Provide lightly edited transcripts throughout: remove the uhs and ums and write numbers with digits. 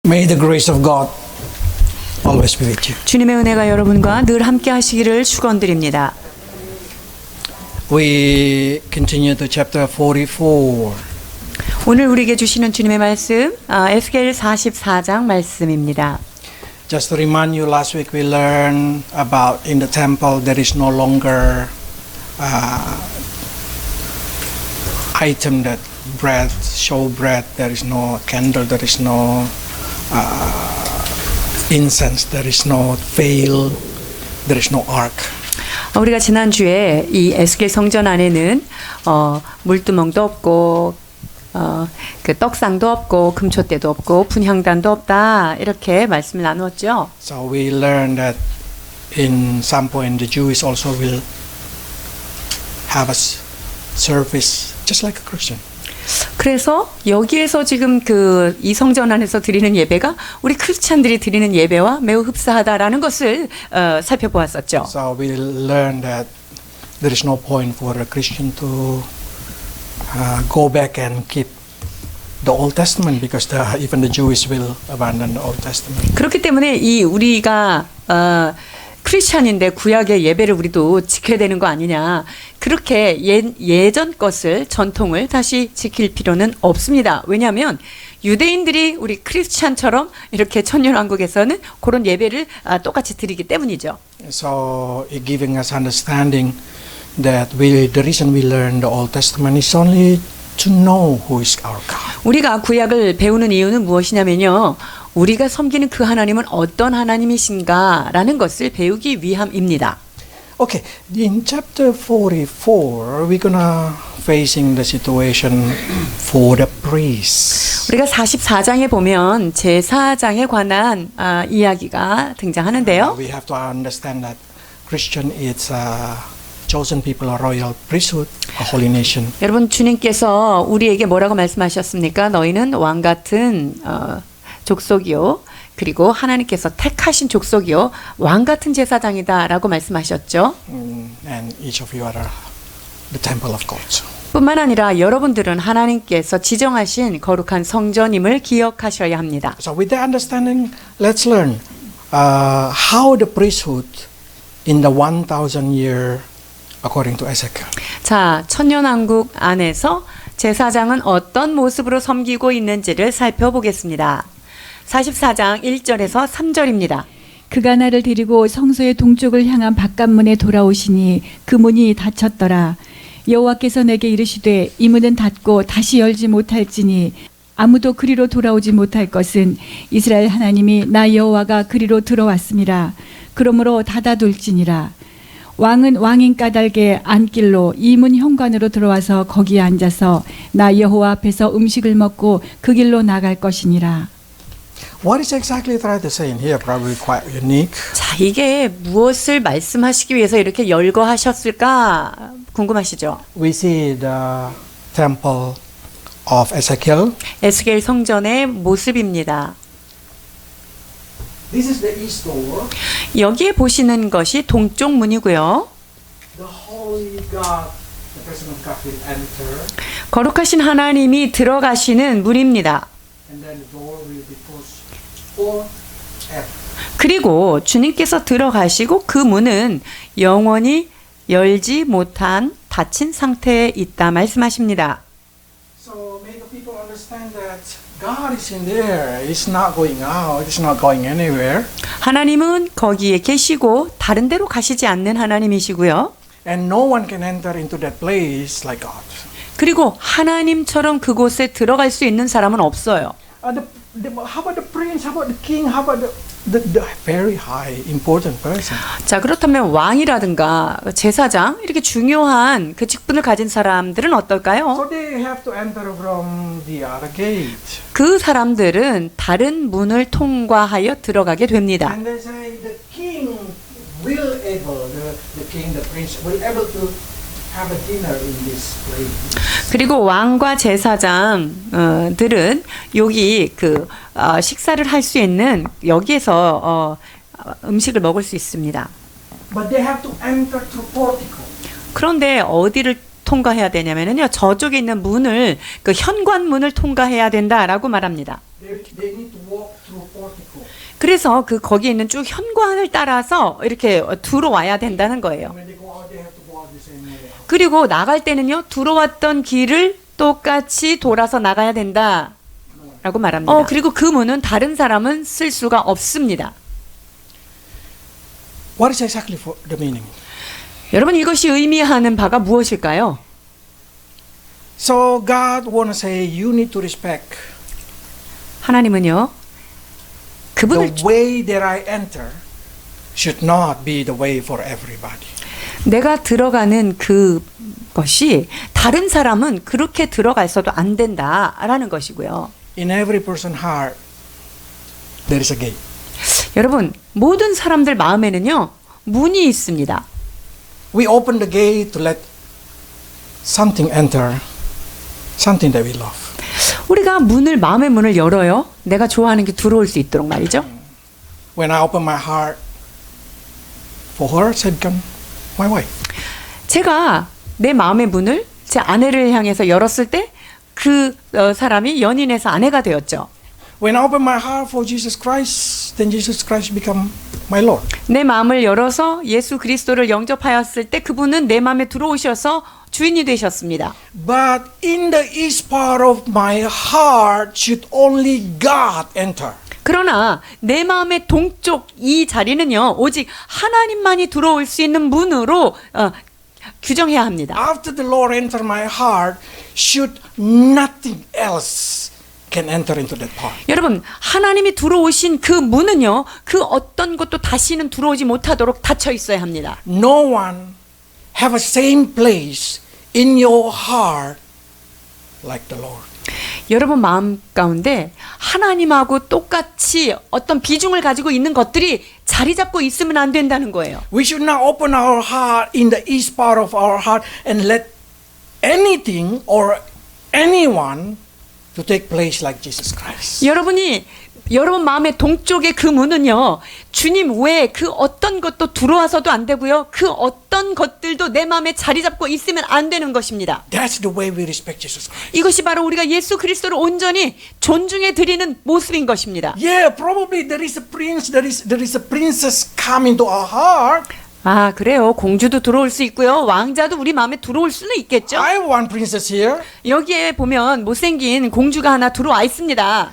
May the grace of God always be with you. 주님의 은혜가 여러분과 늘 함께 하시기를 축원드립니다. We continue to chapter 44. 오늘 우리에게 주시는 주님의 말씀, 에스겔 44장 말씀입니다. Just to remind you, last week we learned about in the temple there is no longer item that bread, show bread, there is no candle, there is no incense, there is no veil, there is no ark. 우리가 지난주에 이 에스겔 성전 안에는 물두멍도 없고 그 떡상도 없고 금촛대도 없고 분향단도 없다 이렇게 말씀을 나누었죠. So we learned that in some point the Jews also will have a service just like a Christian. 그래서 여기에서 지금 그 이 성전 안에서 드리는 예배가 우리 크리스찬들이 드리는 예배와 매우 흡사하다라는 것을 살펴보았었죠. So we learned that there is no point for a Christian to go back and keep the Old Testament because even the Jews will abandon the Old Testament. 그렇기 때문에 이 우리가 크리스찬인데 구약의 예배를 우리도 지켜야 되는 거 아니냐. 그렇게 예전 것을 전통을 다시 지킬 필요는 없습니다. 왜냐하면 유대인들이 우리 크리스찬처럼 이렇게 천년왕국에서는 그런 예배를 똑같이 드리기 때문이죠. So it giving us understanding that the reason we learn the Old Testament is only to know who is our God. 우리가 구약을 배우는 이유는 무엇이냐면요. 우리가 섬기는 그 하나님은 어떤 하나님이신가라는 것을 배우기 위함입니다. Okay, in chapter 44, we're gonna facing the situation for the priests. 우리가 44장에 보면 제사장에 관한 이야기가 등장하는데요. We have to understand that Christian is chosen people, a royal priesthood, a holy nation. 여러분 주님께서 우리에게 뭐라고 말씀하셨습니까? 너희는 왕 같은 족속이요. 그리고 하나님께서 택하신 족속이요. 왕 같은 제사장이다라고 말씀하셨죠. And each of you are the temple of God. 뿐만 아니라 여러분들은 하나님께서 지정하신 거룩한 성전임을 기억하셔야 합니다. So with that understanding, let's learn how the priesthood in the 1,000 year according to Ezekiel. 자, 천년왕국 안에서 제사장은 어떤 모습으로 섬기고 있는지를 살펴보겠습니다. 44장 1절에서 3절입니다. 그가 나를 데리고 성소의 동쪽을 향한 바깥문에 돌아오시니 그 문이 닫혔더라. 여호와께서 내게 이르시되 이 문은 닫고 다시 열지 못할지니 아무도 그리로 돌아오지 못할 것은 이스라엘 하나님이 나 여호와가 그리로 들어왔음이라. 그러므로 닫아둘지니라. 왕은 왕인 까닭에 안길로 이 문 현관으로 들어와서 거기에 앉아서 나 여호와 앞에서 음식을 먹고 그 길로 나갈 것이니라. What is exactly trying to say in here? Probably quite unique. 자, 이게 무엇을 말씀하시기 위해서 이렇게 열거하셨을까 궁금하시죠? We see the temple of Ezekiel. 에스겔 성전의 모습입니다. This is the east door. 여기에 보시는 것이 동쪽 문이고요. The holy God, the presence of God will enter, 거룩하신 하나님이 들어가시는 문입니다. and then the door will be closed forever. 그리고 주님께서 들어가시고 그 문은 영원히 열지 못한 닫힌 상태에 있다 말씀하십니다. So may the people understand that God is in there. He's not going out. He's not going anywhere. 하나님은 거기에 계시고 다른 데로 가시지 않는 하나님이시고요. And no one can enter into that place like God. 그리고 하나님처럼 그곳에 들어갈 수 있는 사람은 없어요. How about the prince? How about the king? How about the very high, important person? 자, 그렇다면 왕이라든가 제사장 이렇게 중요한 그 직분을 가진 사람들은 어떨까요? So they have to enter from the other gate. 그 사람들은 다른 문을 통과하여 들어가게 됩니다. And they say the king will able, the king, the prince will able to have a dinner in this place. 그리고 왕과 제사장들은 여기 그 식사를 할 수 있는 여기에서 음식을 먹을 수 있습니다. But they have to enter through portico. 그런데 어디를 통과해야 되냐면요. 저쪽에 있는 문을 그 현관문을 통과해야 된다라고 말합니다. They need to walk through portico. 그래서 그 거기에 있는 쭉 현관을 따라서 이렇게 들어와야 된다는 거예요. When they go out, they have to go out the same way. 그리고 나갈 때는요. 들어왔던 길을 똑같이 돌아서 나가야 된다라고 말합니다. 그리고 그 문은 다른 사람은 쓸 수가 없습니다. What is exactly for the meaning? 여러분 이것이 의미하는 바가 무엇일까요? So God want to say you need to respect 하나님은요. 그분을 the way that I enter should not be the way for everybody. 내가 들어가는 그것이 다른 사람은 그렇게 들어가서도 안 된다라는 것이고요. In every person's heart there is a gate. 여러분 모든 사람들 마음에는요. 문이 있습니다. We open the gate to let something enter, something that we love. 우리가 마음의 문을 열어요. 내가 좋아하는 게 들어올 수 있도록 말이죠. When I open my heart for her, she become my wife. 제가 내 마음의 문을 제 아내를 향해서 열었을 때 그 사람이 연인에서 아내가 되었죠. When I open my heart for Jesus Christ, then Jesus Christ become my Lord. 내 마음을 열어서 예수 그리스도를 영접하였을 때 그분은 내 마음에 들어오셔서 주인이 되셨습니다. But in the east part of my heart should only God enter. 그러나 내 마음의 동쪽 이 자리는요. 오직 하나님만이 들어올 수 있는 문으로 규정해야 합니다. After the Lord enter my heart, should nothing else can enter into that part. 여러분 하나님이 들어오신 그 문은요. 그 어떤 것도 다시는 들어오지 못하도록 닫혀 있어야 합니다. No one have a same place in your heart like the Lord. 여러분 마음 가운데 하나님하고 똑같이 어떤 비중을 가지고 있는 것들이 자리 잡고 있으면 안 된다는 거예요. We should not open our heart in the east part of our heart and let anything or anyone to take place like Jesus Christ. 여러분 마음의 동쪽의 그 문은요. 주님 외에 그 어떤 것도 들어와서도 안 되고요. 그 어떤 것들도 내 마음에 자리 잡고 있으면 안 되는 것입니다. That's the way we respect Jesus Christ. 이것이 바로 우리가 예수 그리스도를 온전히 존중해 드리는 모습인 것입니다. Yeah, probably there is a prince, there is a princess coming to our heart. 아, 그래요. 공주도 들어올 수 있고요. 왕자도 우리 마음에 들어올 수는 있겠죠. I have one princess here, 여기에 보면 못생긴 공주가 하나 들어와 있습니다.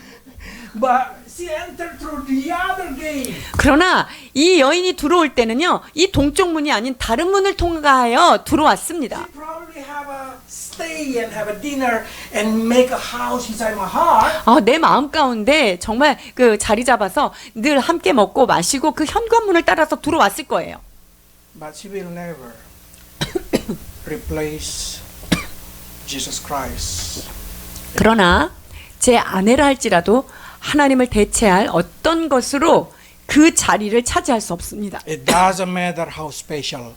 but she entered through the other gate. 그러나 이 여인이 들어올 때는요. 이 동쪽 문이 아닌 다른 문을 통과하여 들어왔습니다. She probably have a stay and have a dinner and make a house inside my heart. 내 마음 가운데 정말 그 자리 잡아서 늘 함께 먹고 마시고 그 현관문을 따라서 들어왔을 거예요. But she will never replace Jesus Christ. 그러나 제 아내라 할지라도 하나님을 대체할 어떤 것으로 그 자리를 차지할 수 없습니다. It doesn't matter how special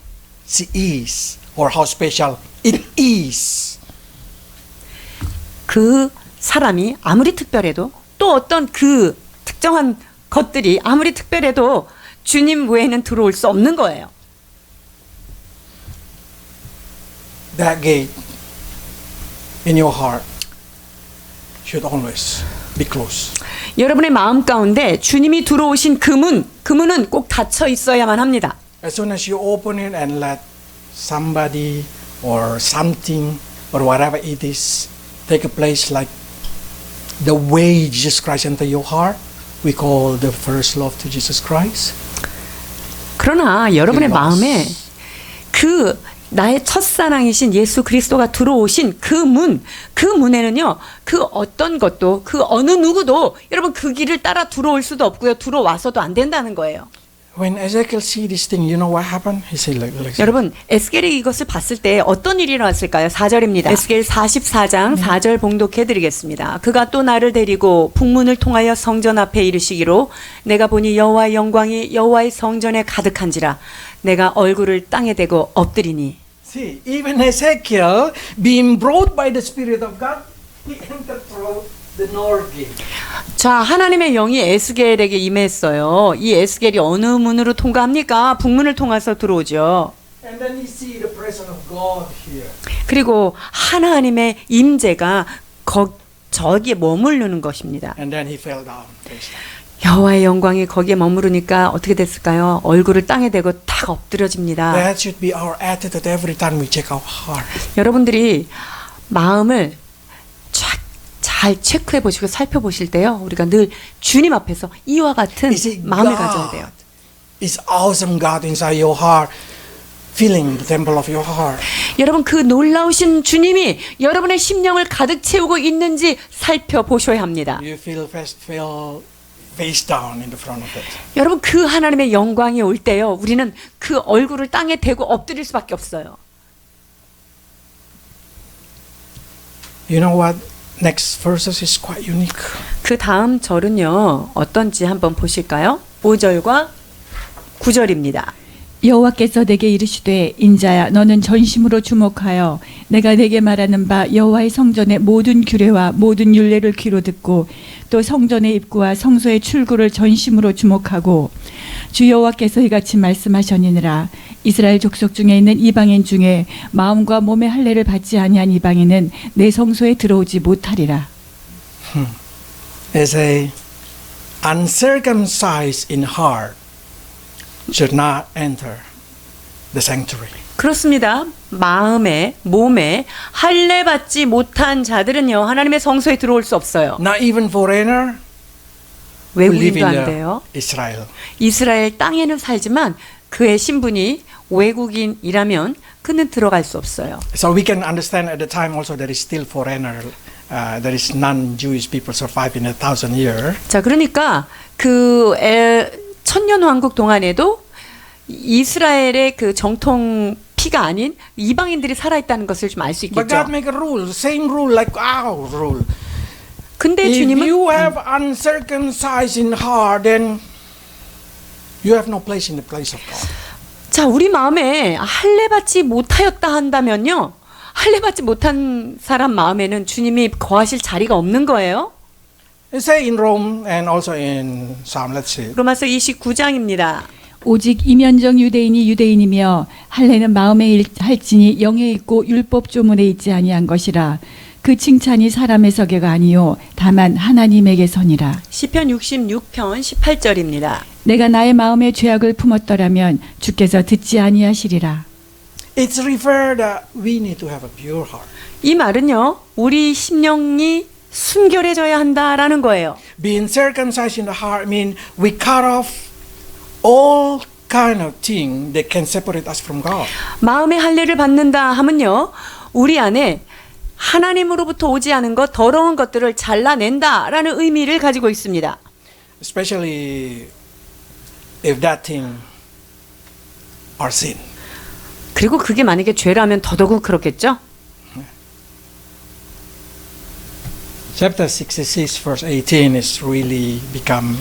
she is or how special it is. 그 사람이 아무리 특별해도 또 어떤 그 특정한 것들이 아무리 특별해도 주님 외에는 들어올 수 없는 거예요. That gate in your heart should always be closed. 여러분의 마음 가운데 주님이 들어오신 그 문은 꼭 닫혀 있어야만 합니다. As soon as you open it and let somebody or something or whatever it is take a place like the way Jesus Christ entered your heart, we call the first love to Jesus Christ. 그러나 여러분의 마음에 그 나의 첫사랑이신 예수 그리스도가 들어오신 그 문에는요, 그 어떤 것도, 그 어느 누구도 여러분 그 길을 따라 들어올 수도 없고요, 들어와서도 안 된다는 거예요. When Ezekiel see this thing, you know what happened? He said like 여러분, 에스겔이 이것을 봤을 때 어떤 일이 일어났을까요? 4절입니다. 에스겔 44장 4절 봉독해 드리겠습니다. 그가 또 나를 데리고 북문을 통하여 성전 앞에 이르시기로 내가 보니 여호와의 영광이 여호와의 성전에 가득한지라 내가 얼굴을 땅에 대고 엎드리니. See, even Ezekiel, being brought by the Spirit of God, he entered through the north gate. 자, 하나님의 영이 에스겔에게 임했어요. 이 에스겔이 어느 문으로 통과합니까? 북문을 통해서 들어오죠. And then he see the presence of God here. 그리고 하나님의 임재가 저기에 머무르는 것입니다. And then he fell down. face down. 여호와의 영광이 거기에 머무르니까 어떻게 됐을까요? 얼굴을 땅에 대고 탁 엎드려집니다. That should be our attitude every time we check our heart. 여러분들이 마음을 잘 체크해 보시고 살펴보실 때요. 우리가 늘 주님 앞에서 이와 같은 You see, 마음을 가져야 돼요. is awesome God inside your heart, filling the temple of your heart. 여러분 그 놀라우신 주님이 여러분의 심령을 가득 채우고 있는지 살펴보셔야 합니다. You feel face down in the front of it. 여러분 그 하나님의 영광이 올 때요. 우리는 그 얼굴을 땅에 대고 엎드릴 수밖에 없어요. You know what? Next verses is quite unique. 그 다음 절은요. 어떤지 한번 보실까요? 5절과 9절입니다. 여호와께서 내게 이르시되 인자야 너는 전심으로 주목하여 내가 내게 말하는 바 여호와의 성전의 모든 규례와 모든 율례를 귀로 듣고 또 성전의 입구와 성소의 출구를 전심으로 주목하고 주 여호와께서 이같이 말씀하셨느니라 이스라엘 족속 중에 있는 이방인 중에 마음과 몸의 할례를 받지 아니한 이방인은 내 성소에 들어오지 못하리라. As a uncircumcised in heart should not enter the sanctuary. 그렇습니다. 마음에 몸에 할례 받지 못한 자들은요. 하나님의 성소에 들어올 수 없어요. Not even foreigner who live 외국인도 in 안 돼요. Israel. 이스라엘 땅에는 살지만 그의 신분이 외국인이라면 그는 들어갈 수 없어요. So we can understand at the time also there is still foreigner. There is non-Jewish people surviving 1,000 years. 자, 그러니까 그 천년 왕국 동안에도 이스라엘의 그 정통 피가 아닌 이방인들이 살아있다는 것을 좀 알 수 But God 있겠죠. make a rule, same rule like our rule. 근데 If 주님은 you have uncircumcised in heart, then you have no place in the place of God. 자, 우리 마음에 할례 받지 못하였다 한다면요. 할례 받지 못한 사람 마음에는 주님이 거하실 자리가 없는 거예요. It say in Rome and also in Psalm, let's see. 로마서 29장입니다. 오직 이면적 유대인이 유대인이며 할례는 마음에 할지니 영에 있고 율법 조문에 있지 아니한 것이라 그 칭찬이 사람의 서계가 아니요 다만 하나님에게 선이라. 시편 66편 18절입니다. 내가 나의 마음에 죄악을 품었더라면 주께서 듣지 아니하시리라. It's referred that we need to have a pure heart. 이 말은요. 우리 심령이 순결해져야 한다라는 거예요. Being circumcised in the heart means we cut off all kind of thing that can separate us from God. 마음의 할례를 받는다 하면요. 우리 안에 하나님으로부터 오지 않은 것, 더러운 것들을 잘라낸다라는 의미를 가지고 있습니다. Especially if that thing are sin. 그리고 그게 만약에 죄라면 더더욱 그렇겠죠? Chapter 66 verse 18 is really become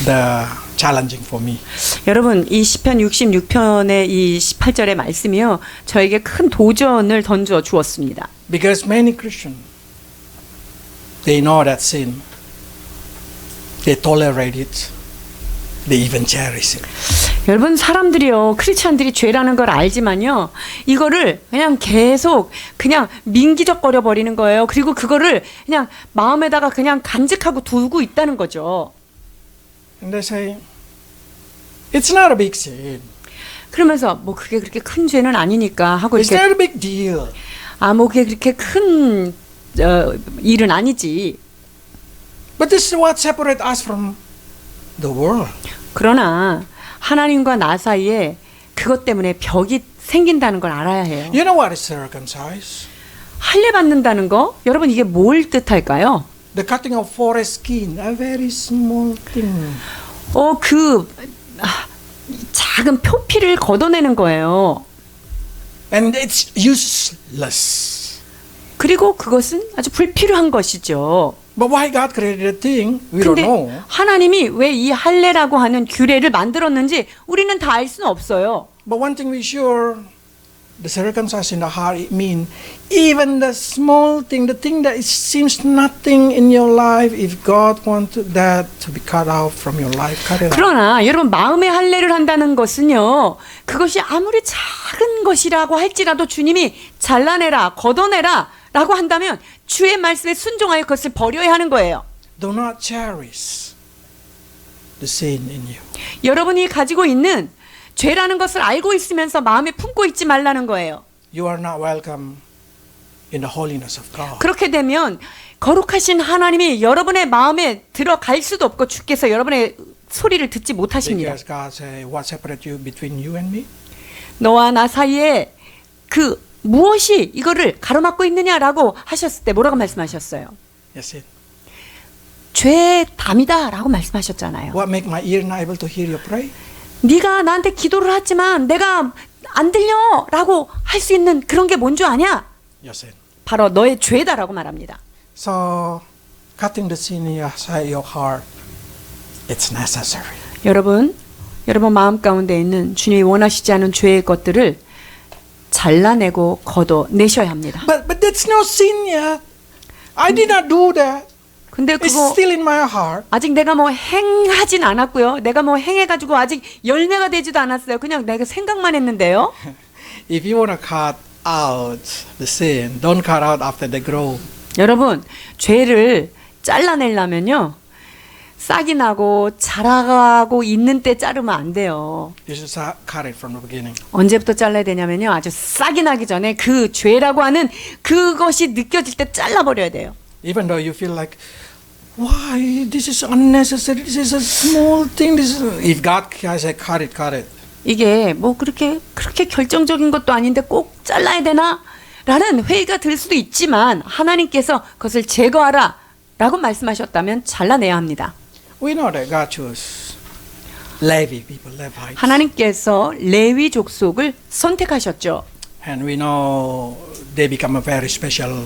the challenging for me. 여러분, 이 시편 66편의 이 18절의 말씀이요. 저에게 큰 도전을 던져 주었습니다. Because many Christians, they know that sin. They tolerate it. They even cherish it. 여러분, 사람들이요. 크리스찬들이 죄라는 걸 알지만요. 이거를 그냥 계속 그냥 민기적거려 버리는 거예요. 그리고 그거를 그냥 마음에다가 그냥 간직하고 두고 있다는 거죠. And they say, it's not a big sin. 그러면서 뭐 그게 그렇게 큰 죄는 아니니까 하고 It's 이렇게 not a big deal. 뭐 그게 그렇게 큰 일은 아니지. But this is what separates us from the world. 그러나 하나님과 나 사이에 그것 때문에 벽이 생긴다는 걸 알아야 해요. You know what is circumcised? 할례 받는다는 거? 여러분 이게 뭘 뜻할까요? The cutting of foreskin skin, a very small thing. 작은 표피를 걷어내는 거예요. And it's useless. 그리고 그것은 아주 불필요한 것이죠. But why God created a thing, we don't 근데 know. 하나님이 왜 이 할례라고 하는 규례를 만들었는지 우리는 다 알 수는 없어요. But one thing we sure, the circumstance in the heart, it means even the small thing, the thing that it seems nothing in your life, if God wanted that to be cut out from your life, cut it out. 그러나 여러분 마음의 할례를 한다는 것은요. 그것이 아무리 작은 것이라고 할지라도 주님이 잘라내라, 걷어내라 라고 한다면 주의 말씀에 순종하여 그것을 버려야 하는 거예요. Do not cherish the sin in you. 여러분이 가지고 있는 죄라는 것을 알고 있으면서 마음에 품고 있지 말라는 거예요. You are not welcome in the holiness of God. 그렇게 되면 거룩하신 하나님이 여러분의 마음에 들어갈 수도 없고 주께서 여러분의 소리를 듣지 못하십니다. Because God said, what separate you between you and me? 너와 나 사이에 그 무엇이 이거를 가로막고 있느냐라고 하셨을 때 뭐라고 말씀하셨어요? Yes, it. 죄의 담이다라고 말씀하셨잖아요. What make my ear not able to hear you pray? 네가 나한테 기도를 하지만 내가 안 들려라고 할 수 있는 그런 게 뭔 줄 아냐? Yes, it. 바로 너의 죄다라고 말합니다. So, cutting the sin inside your heart, it's necessary. 여러분 마음 가운데 있는 주님이 원하시지 않은 죄의 것들을 잘라내고 걷어내셔야 합니다. But that's no sin yet. I did not do that. 근데 It's 그거 still in my heart. 아직 내가 뭐 행하진 않았고요. 내가 뭐 행해가지고 아직 열매가 되지도 않았어요. 그냥 내가 생각만 했는데요. If you want to cut out the sin, don't cut out after they grow. 여러분 죄를 잘라내려면요. 싹이 나고 자라가고 있는 때 자르면 안 돼요. You should cut it from the beginning. 언제부터 잘라야 되냐면요. 아주 싹이 나기 전에 그 죄라고 하는 그것이 느껴질 때 잘라버려야 돼요. Even though you feel like, why this is unnecessary, this is a small thing. If God says cut it, cut it. 이게 뭐 그렇게 결정적인 것도 아닌데 꼭 잘라야 되나? 라는 회의가 들 수도 있지만 하나님께서 그것을 제거하라 라고 말씀하셨다면 잘라내야 합니다. We know that God chose Levi people, Levites. 하나님께서 레위 족속을 선택하셨죠. And we know they become a very special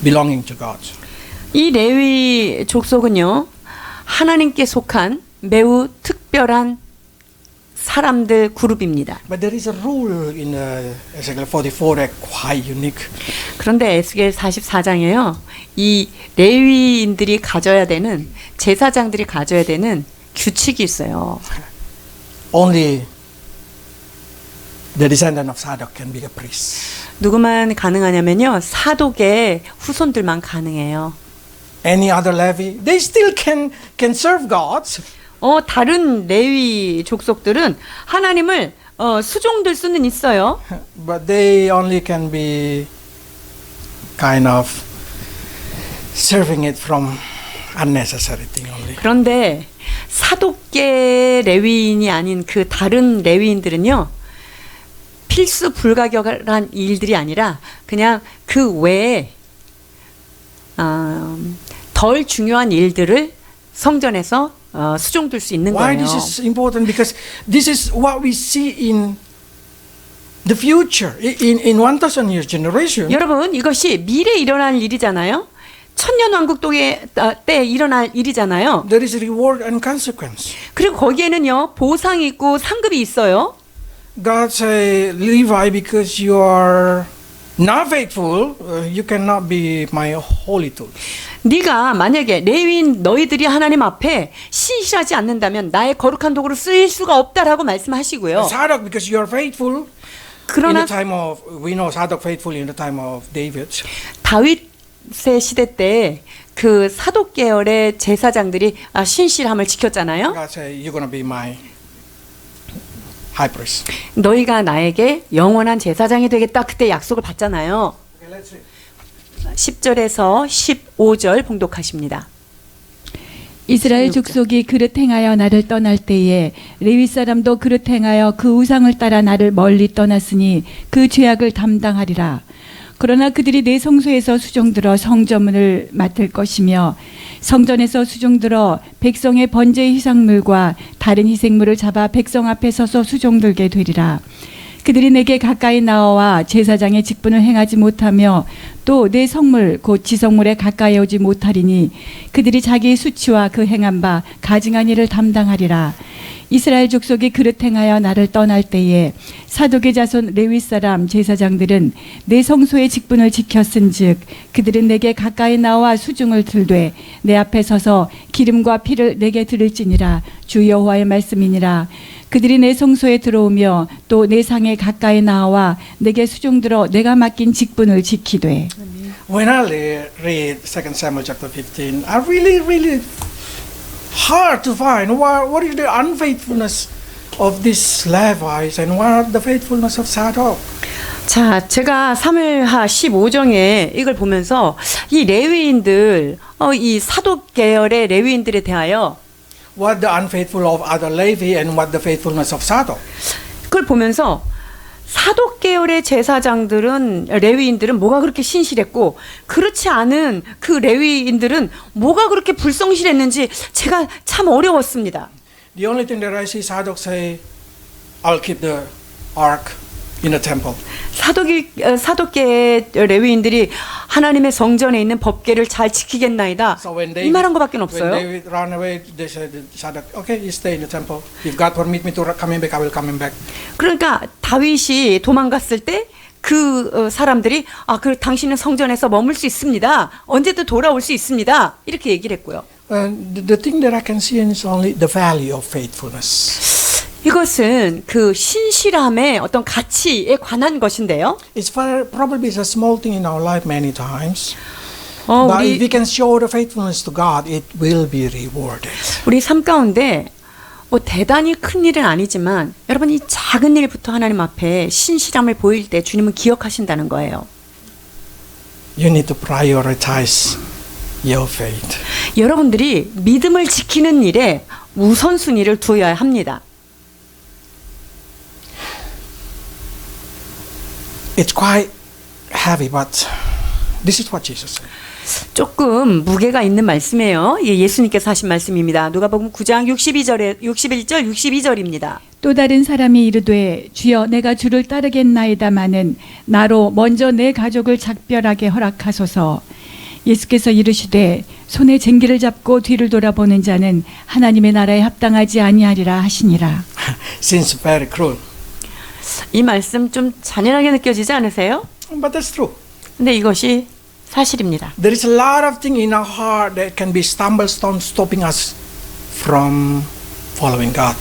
belonging to God. 이 레위 족속은요. 하나님께 속한 매우 특별한 사람들 그룹입니다. But there is a rule in Ezekiel 44 that quite unique. 그런데 에스겔 44장에요. 이 레위인들이 가져야 되는 제사장들이 가져야 되는 규칙이 있어요. Only the descendant of Zadok can be a priest. 누구만 가능하냐면요. 사독의 후손들만 가능해요. Any other Levi, they still can serve God. 다른 레위 족속들은 하나님을 수종들 수는 있어요. But they only can be kind of serving it from unnecessary thing only. 그런데 사독계 레위인이 아닌 그 다른 레위인들은요. 필수 불가결한 일들이 아니라 그냥 그 외에 덜 중요한 일들을 성전에서 수종들 수 있는 Why 거예요. this is important? Because this is what we see in the future, in 1,000 years generation. 여러분 이것이 미래에 일어날 일이잖아요. 천년왕국 때 일어날 일이잖아요. There is reward and consequence. 그리고 거기에는요 보상이 있고 상급이 있어요. God say, Levi, because you are not faithful, you cannot be my holy tool. 네가 만약에 레위인 너희들이 하나님 앞에 신실하지 않는다면 나의 거룩한 도구를 쓰일 수가 없다라고 말씀하시고요. Zadok, because you are faithful. In 그러나 the time of, we know Zadok faithful in the time of David. 다윗의 시대 때 그 사독 계열의 제사장들이 신실함을 지켰잖아요. God say, you're going to be my high priest. 너희가 나에게 영원한 제사장이 되겠다. 그때 약속을 받잖아요. Okay, let's read. 10절에서 15절 봉독하십니다. 이스라엘 족속이 그릇 행하여 나를 떠날 때에 레위 사람도 그릇 행하여 그 우상을 따라 나를 멀리 떠났으니 그 죄악을 담당하리라. 그러나 그들이 내 성소에서 수종들어 성전문을 맡을 것이며 성전에서 수종들어 백성의 번제의 희생물과 다른 희생물을 잡아 백성 앞에 서서 수종들게 되리라. 그들이 내게 가까이 나와 제사장의 직분을 행하지 못하며 또 내 성물 곧 지성물에 가까이 오지 못하리니 그들이 자기의 수치와 그 행한 바 가증한 일을 담당하리라. 이스라엘 족속이 그릇 행하여 나를 떠날 때에 사독의 자손 레위 사람 제사장들은 내 성소의 직분을 지켰은즉 그들은 내게 가까이 나와 수중을 들되 내 앞에 서서 기름과 피를 내게 드릴지니라. 주 여호와의 말씀이니라. 그들이 내 성소에 들어오며 또 내 상에 가까이 나와 내게 수중 들어 내가 맡긴 직분을 지키되. When I read 2 Samuel chapter 15, I really hard to find what is the unfaithfulness of these Levites and what the faithfulness of Zadok. 자, 제가 사무엘하 15장에 이걸 보면서 이 레위인들, 이 사독 계열의 레위인들에 대하여 What the unfaithful of other Levi and what the faithfulness of Zadok. 그걸 보면서 사독 계열의 제사장들은 레위인들은 뭐가 그렇게 신실했고 그렇지 않은 그 레위인들은 뭐가 그렇게 불성실했는지 제가 참 어려웠습니다. The only thing that I see Zadok say, I'll keep the ark in the temple. 사독계의 레위인들이 하나님의 성전에 있는 법궤를 잘 지키겠나이다. So when 이 말한 것밖에 when 없어요. David ran away, they said, Zadok, okay, you stay in the temple. If God permit me to come back, I will come back. 그러니까 다윗이 도망갔을 때 그 사람들이 그 당신은 성전에서 머물 수 있습니다. 언제든 돌아올 수 있습니다. 이렇게 얘기를 했고요. The thing that I can see is only the value of faithfulness. 이것은 그 신실함의 어떤 가치에 관한 것인데요. It's probably a small thing in our life many times. But if we can show the faithfulness to God, it will be rewarded. 우리 삶 가운데 대단히 큰 일은 아니지만 여러분 이 작은 일부터 하나님 앞에 신실함을 보일 때 주님은 기억하신다는 거예요. You need to prioritize your faith. 여러분들이 믿음을 지키는 일에 우선순위를 두어야 합니다. It's quite heavy, but this is what Jesus said. 조금 무게가 있는 말씀이에요. 예수님께서 하신 말씀입니다. 누가복음 9장 61절 62절입니다. 또 다른 사람이 이르되 주여 내가 주를 따르겠나이다마는 나로 먼저 내 가족을 작별하게 허락하소서. 예수께서 이르시되 손에 쟁기를 잡고 뒤를 돌아보는 자는 하나님의 나라에 합당하지 아니하리라 하시니라. Seems very cruel, 이 말씀 좀 잔인하게 느껴지지 않으세요? but that's true. 근데 이것이 사실입니다. There is a lot of things in our heart that can be stumblestone stopping us from following God.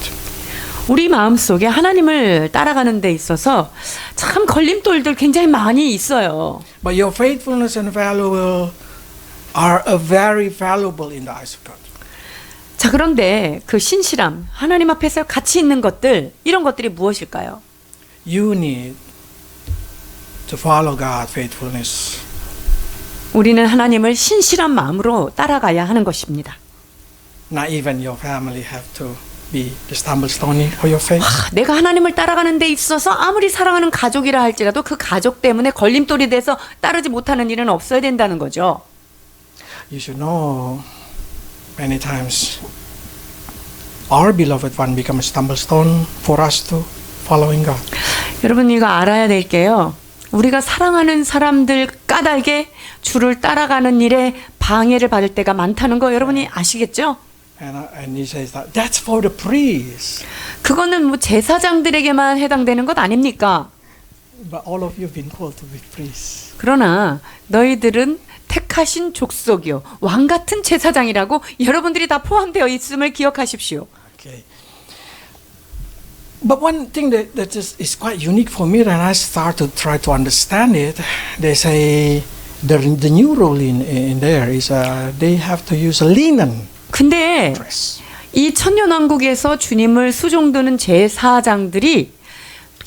우리 마음속에 하나님을 따라가는 데 있어서 참 걸림돌들 굉장히 많이 있어요. But your faithfulness and value are very valuable in the eyes of God. 자, 그런데 그 신실함, 하나님 앞에서 가치 있는 것들, 이런 것들이 무엇일까요? You need to follow God faithfulness. 우리는 하나님을 신실한 마음으로 따라가야 하는 것입니다. Not even your family have to be the stumblestone for your faith. 내가 하나님을 따라가는 데 있어서 아무리 사랑하는 가족이라 할지라도 그 가족 때문에 걸림돌이 돼서 따르지 못하는 일은 없어야 된다는 거죠. You should know many times our beloved one becomes a stumblestone for us to following God. 여러분 이거 알아야 될 게요. 우리가 사랑하는 사람들 까닭에 주를 따라가는 일에 방해를 받을 때가 많다는 거 여러분이 아시겠죠? And he says that that's for the priests. 그거는 뭐 제사장들에게만 해당되는 것 아닙니까? But all of you have been called to be priests. 그러나 너희들은 택하신 족속이요 왕 같은 제사장이라고 여러분들이 다 포함되어 있음을 기억하십시오. Okay. But one thing that is quite unique for me, and I start to try to understand it, they say the new rule in there is they have to use a linen 근데 dress. 이 천년왕국에서 주님을 수종드는 제사장들이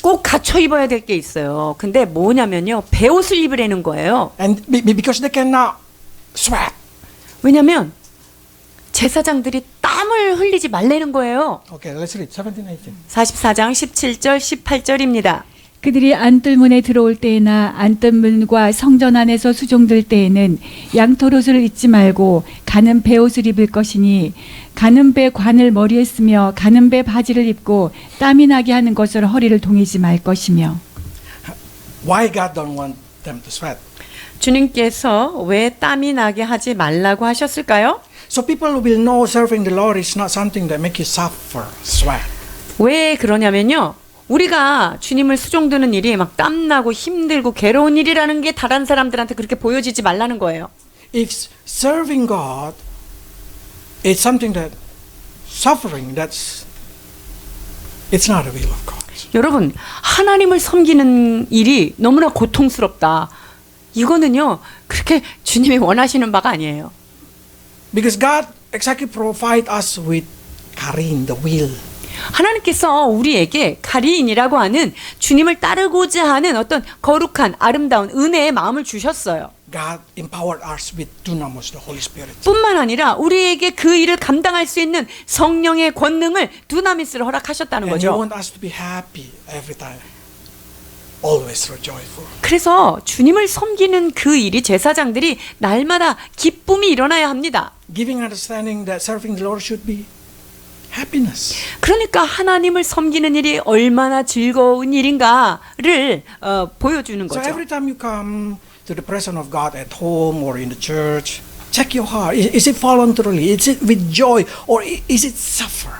꼭 갖춰 입어야 될 게 있어요. 근데 뭐냐면요. 베옷을 입으라는 거예요. And because they cannot sweat. 왜냐면 제사장들이 땀을 흘리지 말라는 거예요. Okay, let's read 17, 18. 44장 17절 18절입니다. 그들이 안뜰문에 들어올 때에나 안뜰문과 성전 안에서 수종들 때에는 양털옷을 입지 말고 가는 베옷을 입을 것이니 가는 배 관을 머리에 쓰며 가는 배 바지를 입고 땀이 나게 하는 것을 허리를 동이지 말 것이며. Why God don't want them to sweat? 주님께서 왜 땀이 나게 하지 말라고 하셨을까요? So people will know serving the Lord is not something that make you suffer, sweat. 왜 그러냐면요. 우리가 주님을 수종드는 일이 막 땀나고 힘들고 괴로운 일이라는 게 다른 사람들한테 그렇게 보여지지 말라는 거예요. If serving God is something that suffering, it's not the will of God. 여러분, 하나님을 섬기는 일이 너무나 고통스럽다. 이거는요, 그렇게 주님이 원하시는 바가 아니에요. Because God exactly provide us with karin, the will. 하나님께서 우리에게 가리인이라고 하는 주님을 따르고자 하는 어떤 거룩한 아름다운 은혜의 마음을 주셨어요. God empowered us with dunamis, the Holy Spirit. 뿐만 아니라 우리에게 그 일을 감당할 수 있는 성령의 권능을 두나미스를 허락하셨다는 And He 거죠. want us to be happy every time. Always joyful. 그래서 주님을 섬기는 그 일이 제사장들이 날마다 기쁨이 일어나야 합니다. Giving understanding that serving the Lord should be happiness. 그러니까 하나님을 섬기는 일이 얼마나 즐거운 일인가를 보여주는 So 거죠. every time you come to the presence of God at home or in the church, check your heart. Is it voluntarily? Is it with joy? Or is it suffer?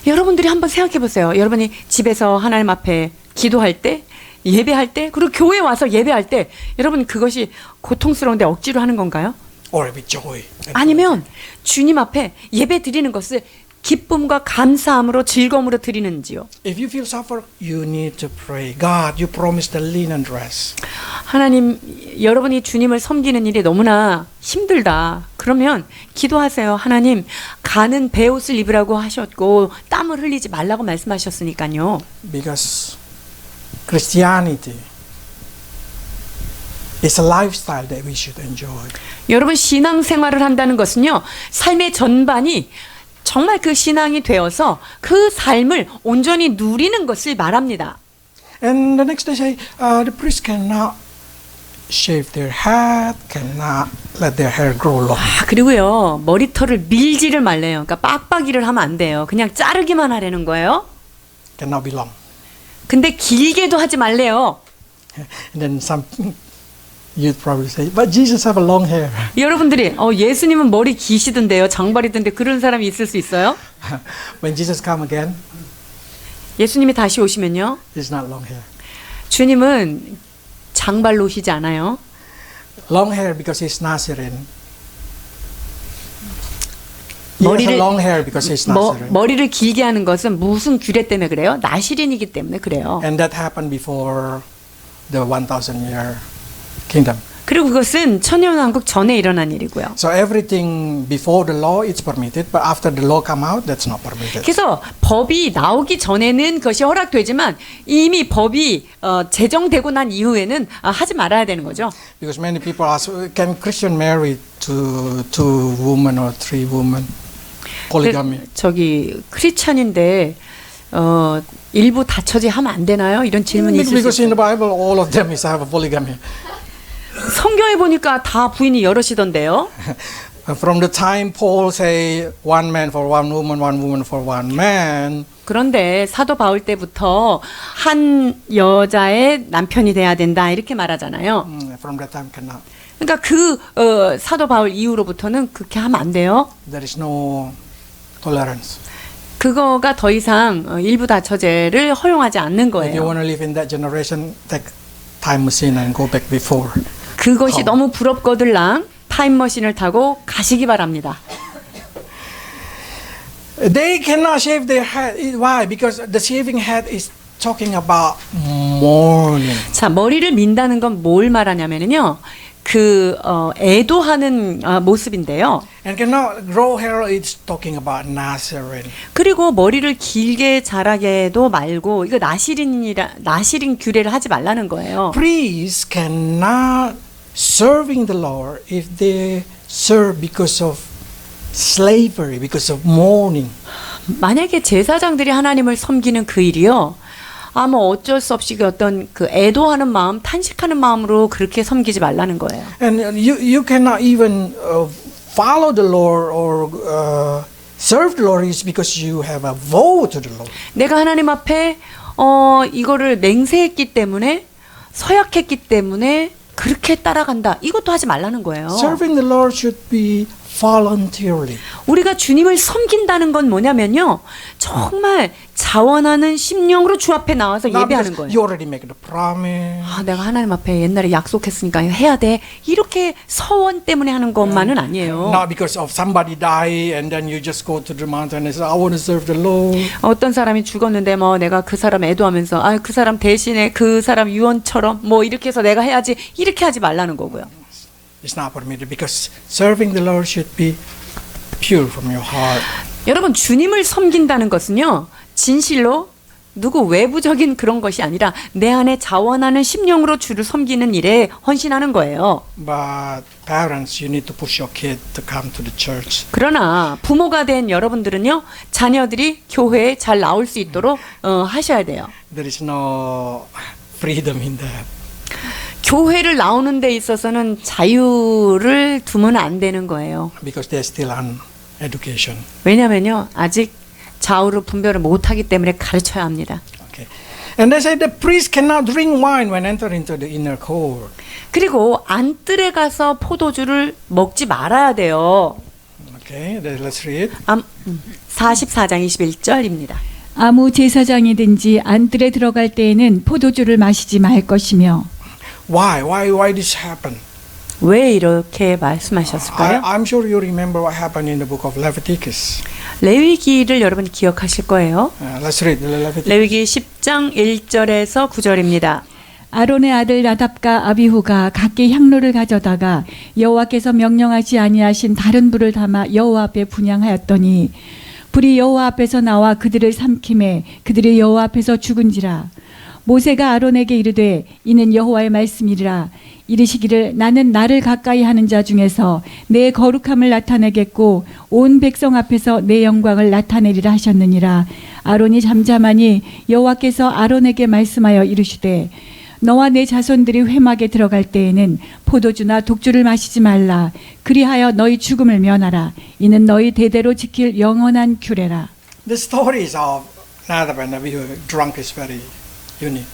여러분들이 한번 생각해 보세요. 여러분이 집에서 하나님 앞에 기도할 때, 예배할 때, 그리고 교회 와서 예배할 때, 여러분 그것이 고통스러운데 억지로 하는 건가요? Or with joy? 아니면 주님 앞에 예배 드리는 것을 기쁨과 감사함으로 즐거움으로 드리는지요? If you feel suffer, you need to pray. God, you promised the linen dress. 하나님, 여러분이 주님을 섬기는 일이 너무나 힘들다. 그러면 기도하세요. 하나님, 가는 베옷을 입으라고 하셨고 땀을 흘리지 말라고 말씀하셨으니까요. Because Christianity is a lifestyle that we should enjoy. 여러분, 신앙생활을 한다는 것은요, 삶의 전반이 정말 그 신앙이 되어서 그 삶을 온전히 누리는 것을 말합니다. And the next day say, the priest cannot shave their head, cannot let their hair grow long. 그리고요, 머리털을 밀지를 말래요. 그러니까 빡빡이를 하면 안 돼요. 그냥 자르기만 하라는 거예요. Cannot be long. 근데 길게도 하지 말래요. And then some you'd probably say, but Jesus have a long hair. 여러분들이 예수님은 머리 기시던데요. 장발이던데 그런 사람이 있을 수 있어요? When Jesus come again, 예수님이 다시 오시면요. it's not long hair. 주님은 장발로 오시지 않아요. Long hair because he's Nazarene. He has a long hair because he's Nazarene. 머리를 길게 하는 것은 무슨 규례 때문에 그래요? 나시린이기 때문에 그래요. And that happened before the 1,000-year kingdom. 그리고 그것은 천년왕국 전에 일어난 일이고요. So everything before the law is permitted, but after the law come out, that's not permitted. 그래서 법이 나오기 전에는 그것이 허락되지만 이미 법이 제정되고 난 이후에는 하지 말아야 되는 거죠. Because many people ask, can Christian marry two women or three women? Polygamy. 저기 크리스찬인데 일부 다처제 하면 안 되나요? 이런 질문이 있을 수 Because 있어요. in the Bible, all of them is have a polygamy. 성경에 보니까 다 부인이 여럿이던데요. From the time Paul say one man for one woman for one man. 그런데 사도 바울 때부터 한 여자의 남편이 돼야 된다 이렇게 말하잖아요. From that time cannot. 그러니까 그 사도 바울 이후로부터는 그렇게 하면 안 돼요. There is no tolerance. 그거가 더 이상 일부 다처제를 허용하지 않는 If you 거예요. want to live in that generation, take time machine and go back before. 그것이 너무 부럽거들랑 타임머신을 타고 가시기 바랍니다. They cannot shave their head. Why? Because the shaving head is talking about mourning. 자, 머리를 민다는 건 뭘 말하냐면요. 애도하는 모습인데요. And cannot grow hair. It's talking about Nazarene. 그리고 머리를 길게 자라게 해도 말고 이거 나시린 규례를 하지 말라는 거예요. Priests cannot serving the Lord if they serve because of slavery, because of mourning. 만약에 제사장들이 하나님을 섬기는 그 일이요. 뭐 어쩔 수 없이 어떤 그 애도하는 마음, 탄식하는 마음으로 그렇게 섬기지 말라는 거예요. And you cannot even follow the Lord or serve the Lord is because you have a vow to the Lord. 내가 하나님 앞에 이거를 맹세했기 때문에 서약했기 때문에 그렇게 따라간다. 이것도 하지 말라는 거예요. Serving the Lord should be voluntarily. 우리가 주님을 섬긴다는 건 뭐냐면요. 정말 자원하는 심령으로 주 앞에 나와서 Not 예배하는 because 거예요. you already make the promise. 아, 내가 하나님 앞에 옛날에 약속했으니까 해야 돼. 이렇게 서원 때문에 하는 것만은 아니에요. Not because of somebody die and then you just go to the mountain and say, I want to serve the Lord. 어떤 사람이 죽었는데 뭐 내가 그 사람 애도하면서 아, 그 사람 대신에 그 사람 유언처럼 뭐 이렇게 해서 내가 해야지 이렇게 하지 말라는 거고요. It's not permitted because serving the Lord should be pure from your heart. 여러분 주님을 섬긴다는 것은요. 진실로 누구 외부적인 그런 것이 아니라 내 안에 자원하는 심령으로 주를 섬기는 일에 헌신하는 거예요. But parents, you need to push your kid to come to the church. 그러나 부모가 된 여러분들은요. 자녀들이 교회에 잘 나올 수 있도록 하셔야 돼요. There is no freedom in that. 교회를 나오는 데 있어서는 자유를 두면 안 되는 거예요. Because they're still on education. 왜냐면요. 아직 좌우를 분별을 못하기 때문에 가르쳐야 합니다. Okay. And they say the priest cannot drink wine when enter into the inner court. 그리고 안뜰에 가서 포도주를 먹지 말아야 돼요. Okay, let's read. 44장 21절입니다. 아무 제사장이든지 안뜰에 들어갈 때에는 포도주를 마시지 말 것이며. Why this happened? 왜 이렇게 말씀하셨을까요? I'm sure you remember what happened in the book of Leviticus. 레위기를 여러분 기억하실 거예요. Let's read the Leviticus. 레위기 10장 1절에서 9절입니다. 아론의 아들 나답과 아비후가 각기 향로를 가져다가 여호와께서 명령하지 아니하신 다른 불을 담아 여호와 앞에 분향하였더니 불이 여호와 앞에서 나와 그들을 삼킴에 그들이 여호와 앞에서 죽은지라. 모세가 아론에게 이르되 이는 여호와의 말씀이라. 이르시기를 나는 나를 가까이 하는 자 중에서 내 거룩함을 나타내겠고 온 백성 앞에서 내 영광을 나타내리라 하셨느니라. 아론이 잠잠하니 여호와께서 아론에게 말씀하여 이르시되 너와 내 자손들이 회막에 들어갈 때에는 포도주나 독주를 마시지 말라. 그리하여 너희 죽음을 면하라. 이는 너희 대대로 지킬 영원한 규례라. The stories of Nadab and Abihu drunk is very unique.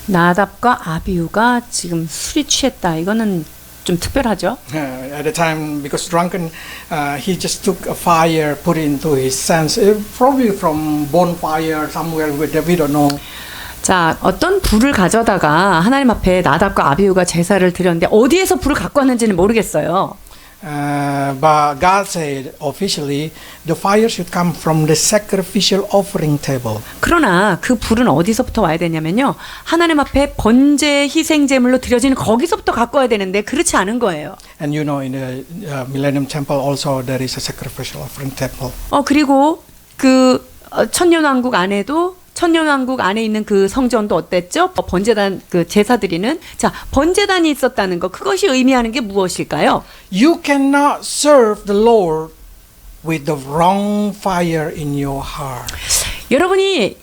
나답과 아비후가 지금 술이 취했다. 이거는 좀 특별하죠. At the time, because drunken, he just took a fire, put it into his sense, probably from bonfire somewhere where we don't know. 자, 어떤 불을 가져다가 하나님 앞에 나답과 아비후가 제사를 드렸는데 어디에서 불을 갖고 왔는지는 모르겠어요. But God said officially the fire should come from the sacrificial offering table. 그러나 그 불은 어디서부터 와야 되냐면요. 하나님 앞에 번제 희생 제물로 드려지는 거기서부터 갖고 와야 되는데 그렇지 않은 거예요. And you know in the Millennium Temple also there is a sacrificial offering table. 그리고 그 천년왕국 안에도 천년왕국 안에 있는 그 성전도 어땠죠? 번제단 그 제사 드리는 자 번제단이 있었다는 거 그것이 의미하는 게 무엇일까요? You cannot serve the Lord with the wrong fire in your heart. 여러분이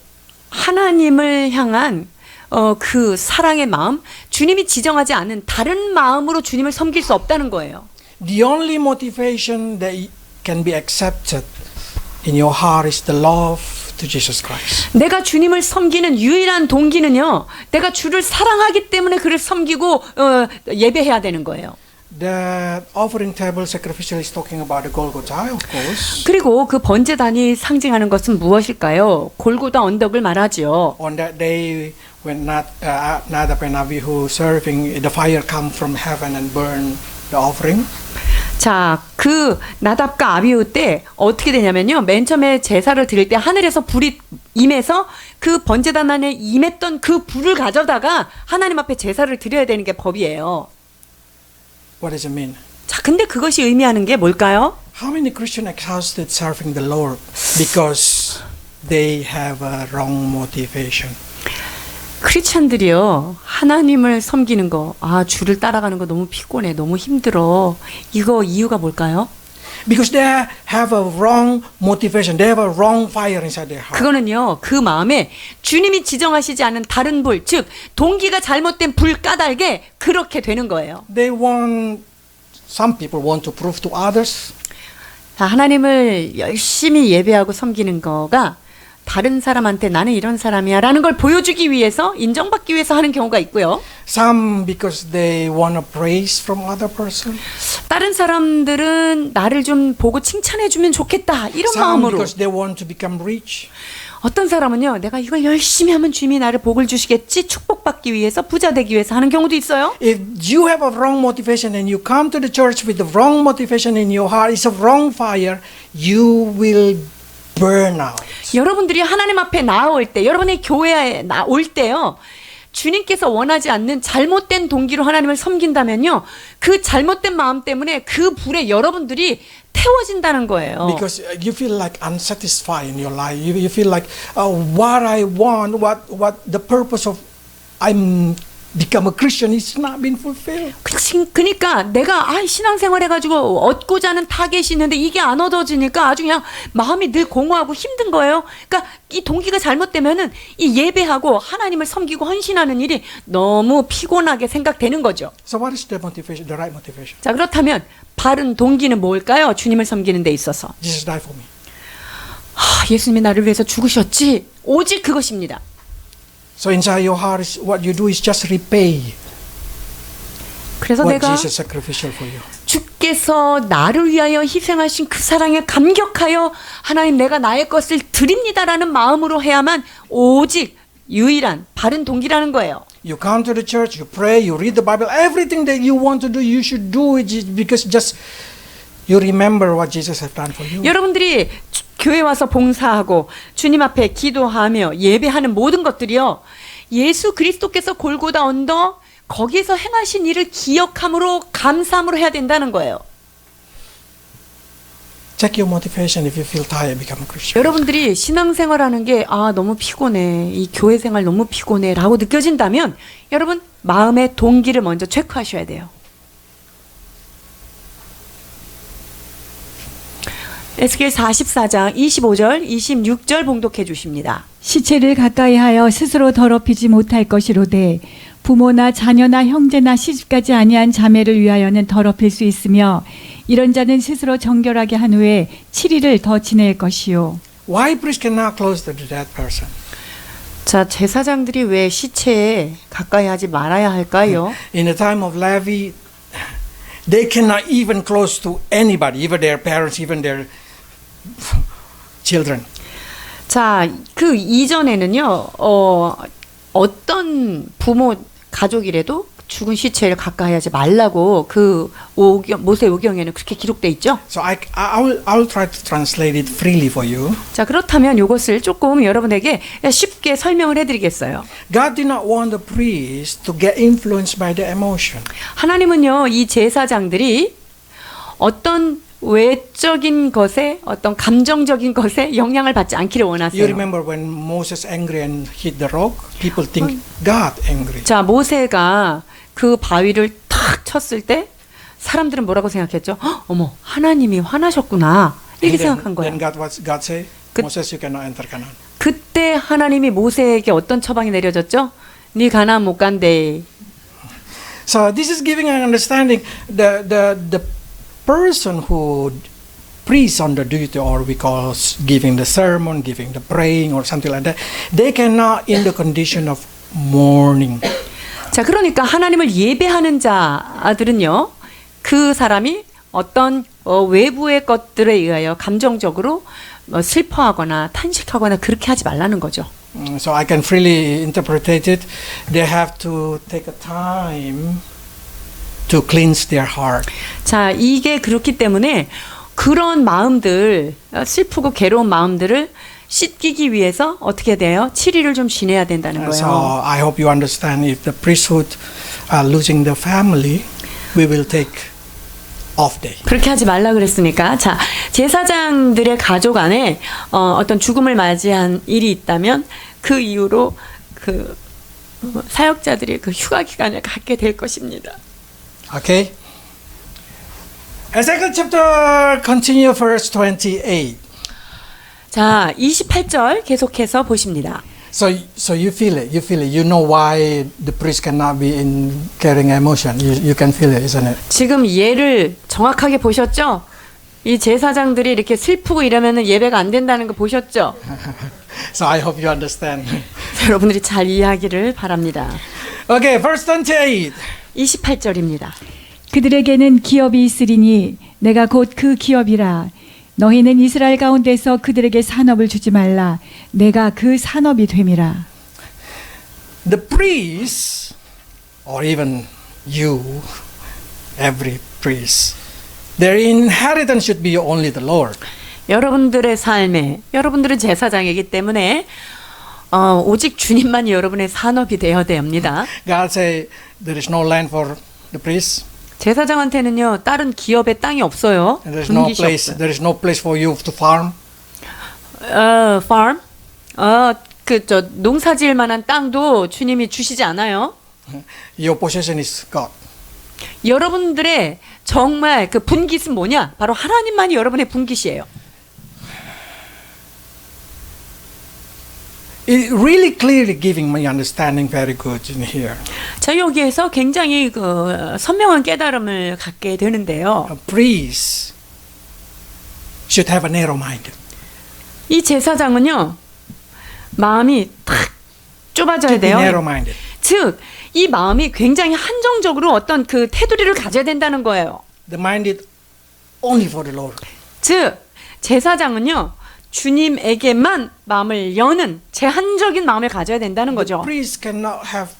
하나님을 향한 그 사랑의 마음, 주님이 지정하지 않은 다른 마음으로 주님을 섬길 수 없다는 거예요. The only motivation that can be accepted in your heart is the love to Jesus Christ. 내가 주님을 섬기는 유일한 동기는요. 내가 주를 사랑하기 때문에 그를 섬기고 예배해야 되는 거예요. The offering table sacrificial is talking about the Golgotha, of course. 그리고 그 번제단이 상징하는 것은 무엇일까요? 골고다 언덕을 말하죠. On that day when Nadab and Abihu serving, the fire come from heaven and burn the offering. 자, 그 나답과 아비후 때 어떻게 되냐면요. 맨 처음에 제사를 드릴 때 하늘에서 불이 임해서 그 번제단 안에 임했던 그 불을 가져다가 하나님 앞에 제사를 드려야 되는 게 법이에요. What does it mean? 자, 근데 그것이 의미하는 게 뭘까요? How many Christians exhausted serving the Lord because they have a wrong motivation? 크리스찬들이요. 하나님을 섬기는 거, 주를 따라가는 거 너무 피곤해. 너무 힘들어. 이거 이유가 뭘까요? Because they have a wrong motivation. They have a wrong fire inside their heart. 그거는요. 그 마음에 주님이 지정하시지 않은 다른 불, 즉 동기가 잘못된 불 까닭에 그렇게 되는 거예요. Some people want to prove to others. 자, 하나님을 열심히 예배하고 섬기는 거가 다른 사람한테 나는 이런 사람이야라는 걸 보여주기 위해서 인정받기 위해서 하는 경우가 있고요. Some because they want a praise from other person. 다른 사람들은 나를 좀 보고 칭찬해 주면 좋겠다 이런 Some 마음으로. because they want to become rich. 어떤 사람은요, 내가 이걸 열심히 하면 주님이 나를 복을 주시겠지 축복받기 위해서 부자 되기 위해서 하는 경우도 있어요. If you have a wrong motivation and you come to the church with the wrong motivation in your heart, it's a wrong fire, you will burn out. 여러분들이 하나님 앞에 나올 때, 여러분의 교회에 나올 때요, 주님께서 원하지 않는 잘못된 동기로 하나님을 섬긴다면요, 그 잘못된 마음 때문에 그 불에 여러분들이 태워진다는 거예요. Because you feel like unsatisfied in your life. You feel like what I want, what the purpose of I'm become a Christian is not been fulfilled. 그러니까 내가 신앙생활 해가지고 얻고자 하는 타겟이 있는데 이게 안 얻어지니까 아주 그냥 마음이 늘 공허하고 힘든 거예요. 그러니까 이 동기가 잘못되면은 이 예배하고 하나님을 섬기고 헌신하는 일이 너무 피곤하게 생각되는 거죠. So what is the motivation, the right motivation? 자, 그렇다면 바른 동기는 뭘까요? 주님을 섬기는 데 있어서. Jesus died for me. 예수님이 나를 위해서 죽으셨지. 오직 그것입니다. So inside your heart, what you do is just repay 그래서 what 내가 Jesus sacrificial for you. 주께서 나를 위하여 희생하신 그 사랑에 감격하여 하나님 내가 나의 것을 드립니다라는 마음으로 해야만 오직 유일한 바른 동기라는 거예요. You come to the church, you pray, you read the Bible, everything that you want to do, you should do it because just you remember what Jesus has done for you. 여러분들이 교회 와서 봉사하고 주님 앞에 기도하며 예배하는 모든 것들이요, 예수 그리스도께서 골고다 언덕 거기에서 행하신 일을 기억함으로 감사함으로 해야 된다는 거예요. Check your motivation if you feel tired, become a Christian. 여러분들이 신앙생활하는 게 너무 피곤해, 이 교회 생활 너무 피곤해 라고 느껴진다면 여러분 마음의 동기를 먼저 체크하셔야 돼요. 에스겔 44장 25절 26절 봉독해 주십니다. 시체를 가까이 하여 스스로 더럽히지 못할 것이로되 부모나 자녀나 형제나 시집가지 아니한 자매를 위하여는 더럽힐 수 있으며 이런 자는 스스로 정결하게 한 후에 7일을 더 지낼 것이요. Why priest cannot close to the dead person? 자, 제사장들이 왜 시체에 가까이 하지 말아야 할까요? In the time of Levi, they cannot even close to anybody, even their parents, even their children. 자, 그 이전에는요, 어떤 부모 가족이라도 죽은 시체를 가까이 하지 말라고 그 모세 오경에는 그렇게 기록돼 있죠. So I will try to translate it freely for you. 자, 그렇다면 이것을 조금 여러분에게 쉽게 설명을 해드리겠어요. God did not want the priest to get influenced by the emotion. 하나님은요, 이 제사장들이 어떤 외적인 것에, 어떤 감정적인 것에 영향을 받지 않기를 You 원하세요. remember when Moses angry and hit the rock? People think God angry. 자, 모세가 그 바위를 탁 쳤을 때 사람들은 뭐라고 생각했죠? 어머, 하나님이 화나셨구나 이렇게 생각한 거예요. Then God say, Moses, you cannot enter Canaan. 그때 하나님이 모세에게 어떤 처방이 내려졌죠? 네 가나안 못 간대. So this is giving an understanding. The person who preach on the duty, or we call giving the sermon, giving the praying, or something like that, they cannot in the condition of mourning. 자, 그러니까 하나님을 예배하는 자들은요, 그 사람이 어떤 외부의 것들에 의하여 감정적으로 슬퍼하거나 탄식하거나 그렇게 하지 말라는 거죠. So I can freely interpret it. They have to take a time to cleanse their heart. 자, 이게 그렇기 때문에 그런 마음들, 슬프고 괴로운 마음들을 씻기기 위해서 어떻게 돼요? 7일을 좀 지내야 된다는 So 거예요. I hope you understand. If the priesthood are losing the family, we will take off day. 그렇게 하지 말라 그랬으니까. 자, 제사장들의 가족 안에 어떤 죽음을 맞이한 일이 있다면 그 이후로 그 사역자들이 그 휴가 기간을 갖게 될 것입니다. Okay. Ezekiel chapter continue verse 28. 자, 28절 계속해서 보십니다. So you feel it. You feel it. You know why the priest cannot be in carrying emotion. You can feel it, isn't it? 지금 예를 정확하게 보셨죠? 이 제사장들이 이렇게 슬프고 이러면은 예배가 안 된다는 거 보셨죠? So I hope you understand. 여러분들이 잘 이해하기를 바랍니다. Okay, verse 28. 28절입니다. 그들에게는 기업이 있으리니 내가 곧 그 기업이라. 너희는 이스라엘 가운데서 그들에게 산업을 주지 말라. 내가 그 산업이 됨이라. The priests, or even you, every priest, their inheritance should be only the Lord. 여러분들의 삶에 여러분들은 제사장이기 때문에 오직 주님만이 여러분의 산업이 되어야 됩니다. God say there is no land for the priests. 제사장한테는요 다른 기업의 땅이 없어요. And there is no 분깃이 place. 없어요. There is no place for you to farm. farm, 저 농사지을 만한 땅도 주님이 주시지 않아요. Your possession is God. 여러분들의 정말 그 분깃은 뭐냐? 바로 하나님만이 여러분의 분깃이에요. It really clearly giving me understanding very good in here. 자 여기에서 굉장히 그 선명한 깨달음을 갖게 되는데요. A priest should have a narrow mind. 이 제사장은요 마음이 탁 좁아져야 Be narrow 돼요. minded. 즉 이 마음이 굉장히 한정적으로 어떤 그 테두리를 가져야 된다는 거예요. The mind is only for the Lord. 즉 제사장은요 주님에게만 마음을 여는 제한적인 마음을 가져야 된다는 거죠. Priest cannot have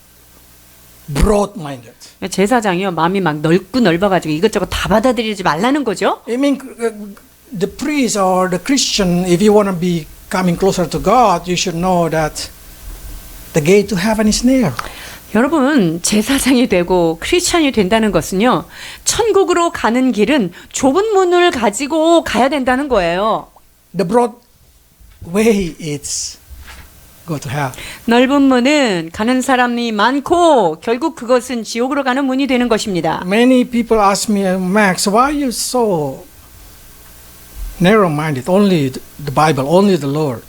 broad minded. 제사장이요 마음이 막 넓고 넓어가지고 이것저것 다 받아들이지 말라는 거죠. I mean, the priest or the Christian, if you want to be coming closer to God, you should know that the gate to heaven is near. 여러분 제사장이 되고 크리스찬이 된다는 것은요 천국으로 가는 길은 좁은 문을 가지고 가야 된다는 거예요. The broad way is go to hell. 넓은 문은 가는 사람이 많고 결국 그것은 지옥으로 가는 문이 되는 것입니다. Many people ask me, Max, why are you so narrow-minded? Only the Bible, only the Lord.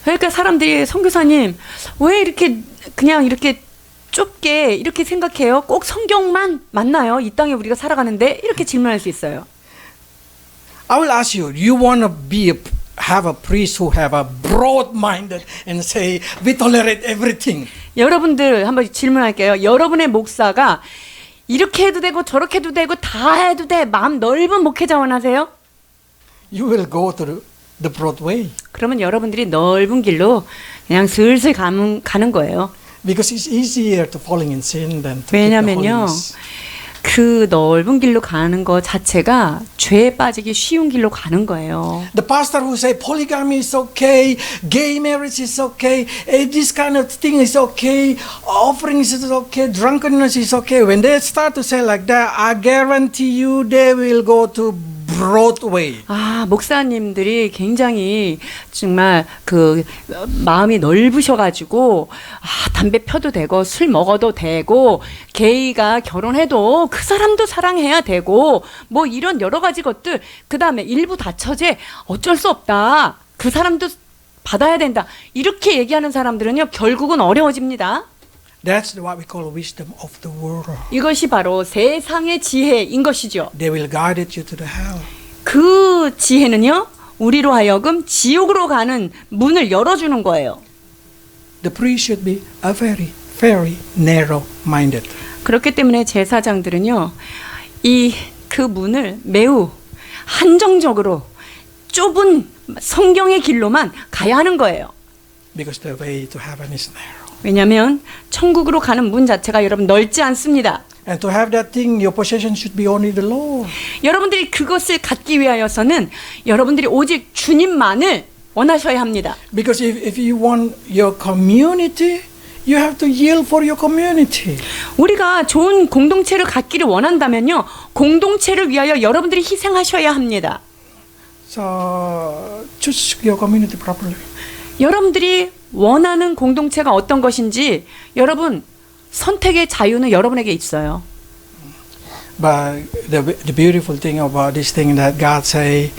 그러니까 사람들이 선교사님 왜 이렇게 그냥 이렇게 좁게 이렇게 생각해요? 꼭 성경만 맞나요? 이 땅에 우리가 살아가는데 이렇게 질문할 수 있어요. I will ask you, you want to have a priest who have a broad-minded and say, we tolerate everything. 여러분들 한번 질문할게요. 여러분의 목사가 이렇게 해도 되고 저렇게 해도 되고 다 해도 돼. 마음 넓은 목회자 원하세요? You will go to the broad way. 그러면 여러분들이 넓은 길로 그냥 슬슬 가는 거예요. Because it's easier to falling in sin than to keep the 왜냐면요. holiness. 그 넓은 길로 가는 것 자체가 죄에 빠지기 쉬운 길로 가는 거예요. The pastor who say polygamy is okay, gay marriage is okay, this kind of thing is okay, offerings is okay, drunkenness is okay. When they start to say like that, I guarantee you they will go to broad way. 목사님들이 굉장히 정말 그 마음이 넓으셔가지고 담배 펴도 되고 술 먹어도 되고 게이가 결혼해도 그 사람도 사랑해야 되고 뭐 이런 여러 가지 것들 그 다음에 일부 다처제 어쩔 수 없다 그 사람도 받아야 된다 이렇게 얘기하는 사람들은요 결국은 어려워집니다. That's what we call wisdom of the world. 이것이 바로 세상의 지혜인 것이죠. They will guide you to the hell. 그 지혜는요 우리로 하여금 지옥으로 가는 문을 열어주는 거예요. The priest should be a very, very narrow-minded. 그렇기 때문에 제사장들은요 그 문을 매우 한정적으로 좁은 성경의 길로만 가야 하는 거예요. Because the way to heaven is narrow. 왜냐하면 천국으로 가는 문 자체가 여러분 넓지 않습니다. And to have that thing, your possession should be only the Lord. 여러분들이 그것을 갖기 위하여서는 여러분들이 오직 주님만을 원하셔야 합니다. Because if you want your community, you have to yield for your community. 우리가 좋은 공동체를 갖기를 원한다면요 공동체를 위하여 여러분들이 희생하셔야 합니다. So choose your community properly. 여러분들이 원하는 공동체가 어떤 것인지 여러분 선택의 자유는 여러분에게 있어요. But the beautiful thing about this thing that God say,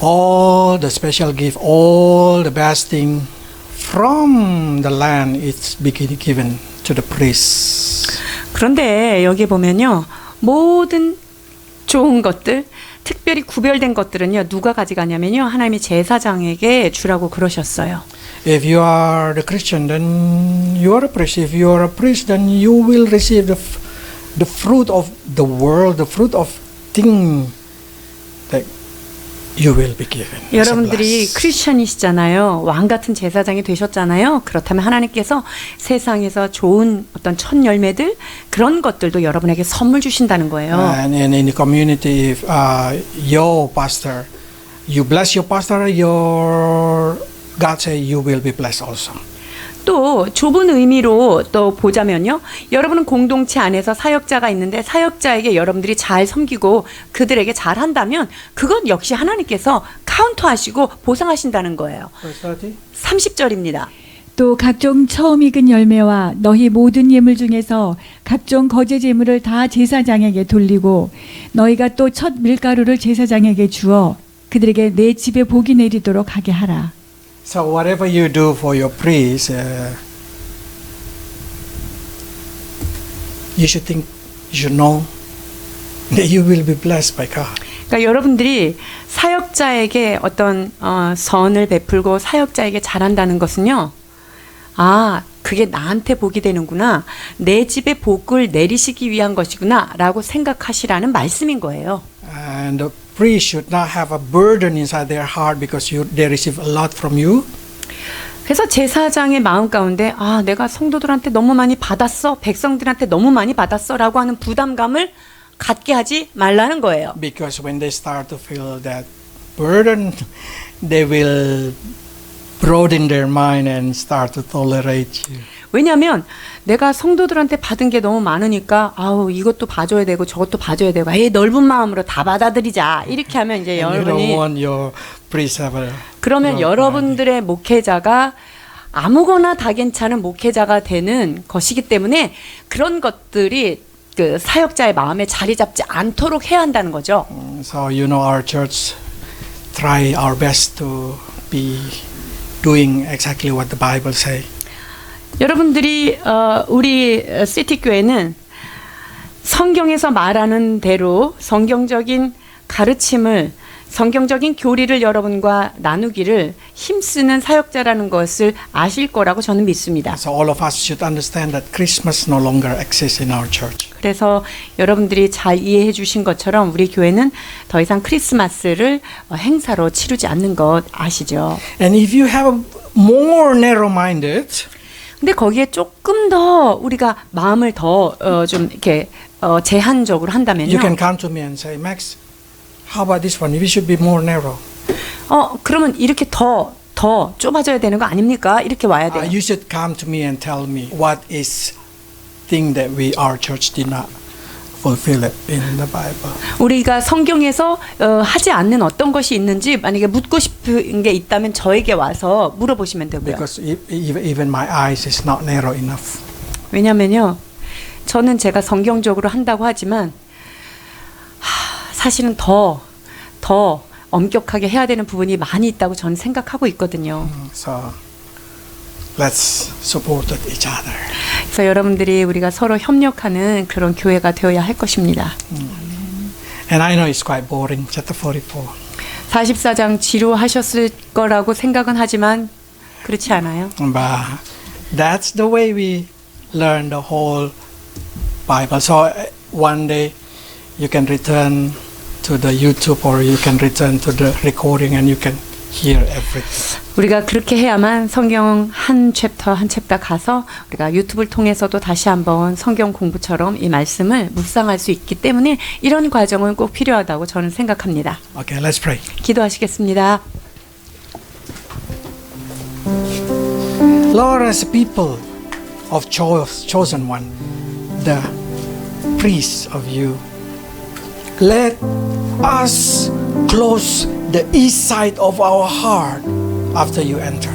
all the special gift, all the best thing from the land is given to the priests. 그런데 여기 보면요 모든 좋은 것들 특별히 구별된 것들은요 누가 가져가냐면요 하나님이 제사장에게 주라고 그러셨어요. If you are the Christian, then you are a priest. If you are a priest, then you will receive the fruit of the world, the fruit of thing that you will be given. as a 여러분들이 bless. 크리스천이시잖아요. 왕 같은 제사장이 되셨잖아요. 그렇다면 하나님께서 세상에서 좋은 어떤 첫 열매들 그런 것들도 여러분에게 선물 주신다는 거예요. And in the community, if your pastor, you bless your pastor, your God say you will be blessed also. 또 좁은 의미로 또 보자면요. 여러분은 공동체 안에서 사역자가 있는데 사역자에게 여러분들이 잘 섬기고 그들에게 잘 한다면 그건 역시 하나님께서 카운터하시고 보상하신다는 거예요. Verse 30. 30절입니다. 또 각종 처음 익은 열매와 너희 모든 예물 중에서 각종 거제 제물을 다 제사장에게 돌리고 너희가 또 첫 밀가루를 제사장에게 주어 그들에게 내 집에 복이 내리도록 하게 하라. So whatever you do for your priest, you should think, you should know that you will be blessed by God. 그러니까 여러분들이 사역자에게 어떤 선을 베풀고 사역자에게 잘한다는 것은요. 아, 그게 나한테 복이 되는구나. 내 집에 복을 내리시기 위한 것이구나 라고 생각하시라는 말씀인 거예요. And the priest should not have a burden inside their heart because they receive a lot from you. 그래서 제사장의 마음 가운데 아, 내가 성도들한테 너무 많이 받았어. 백성들한테 너무 많이 받았어 라고 하는 부담감을 갖게 하지 말라는 거예요. Because when they start to feel that burden, they will broaden their mind and start to tolerate you. 왜냐하면 내가 성도들한테 받은 게 너무 많으니까 아우 이것도 봐줘야 되고 저것도 봐줘야 되고 에이 넓은 마음으로 다 받아들이자 이렇게 하면 이제 And you don't 여러분이 want your priest have a 그러면 broad 여러분들의 목회자가 아무거나 다 괜찮은 목회자가 되는 것이기 때문에 그런 것들이 그 사역자의 마음에 자리 잡지 않도록 해야 한다는 거죠. mind. So you know our church try our best to be doing exactly what the Bible say. 여러분들이 우리 시티 교회는 성경에서 말하는 대로 성경적인 가르침을 성경적인 교리를 여러분과 나누기를 힘쓰는 사역자라는 것을 아실 거라고 저는 믿습니다. So all of us should understand that Christmas no longer exists in our church. 그래서 여러분들이 잘 이해해 주신 것처럼 우리 교회는 더 이상 크리스마스를 행사로 치르지 않는 것 아시죠? And if you have more narrow-minded, 근데 거기에 조금 더 우리가 마음을 더 좀 이렇게 제한적으로 한다면요. you can come to me and say, Max, how about this one? We should be more narrow. 그러면 이렇게 더 좁아져야 되는 거 아닙니까? 이렇게 와야 돼요. You should come to me and tell me what is thing that our church did not fulfill it in the Bible. 우리가 성경에서 하지 않는 어떤 것이 있는지 만약에 묻고 싶은 게 있다면 저에게 와서 물어보시면 되고요. Because even my eyes is not narrow enough. 왜냐면요. 저는 제가 성경적으로 한다고 하지만 사실은 더 엄격하게 해야 되는 부분이 많이 있다고 저는 생각하고 있거든요. So let's support each other. 그래서 여러분들이 우리가 서로 협력하는 그런 교회가 되어야 할 것입니다. And I know it's quite boring, chapter 44. 44장 지루하셨을 거라고 생각은 하지만 그렇지 않아요. But that's the way we learn the whole Bible. So one day you can return to the YouTube or you can return to the recording and you can hear everything. 우리가 그렇게 해야만 성경 한 챕터 가서 우리가 유튜브를 통해서도 다시 한번 성경 공부처럼 이 말씀을 묵상할 수 있기 때문에 이런 과정은 꼭 필요하다고 저는 생각합니다. Okay, let's pray. 기도하시겠습니다. Lord, as a people of chosen one, the priests of you, let us close the east side of our heart after you enter.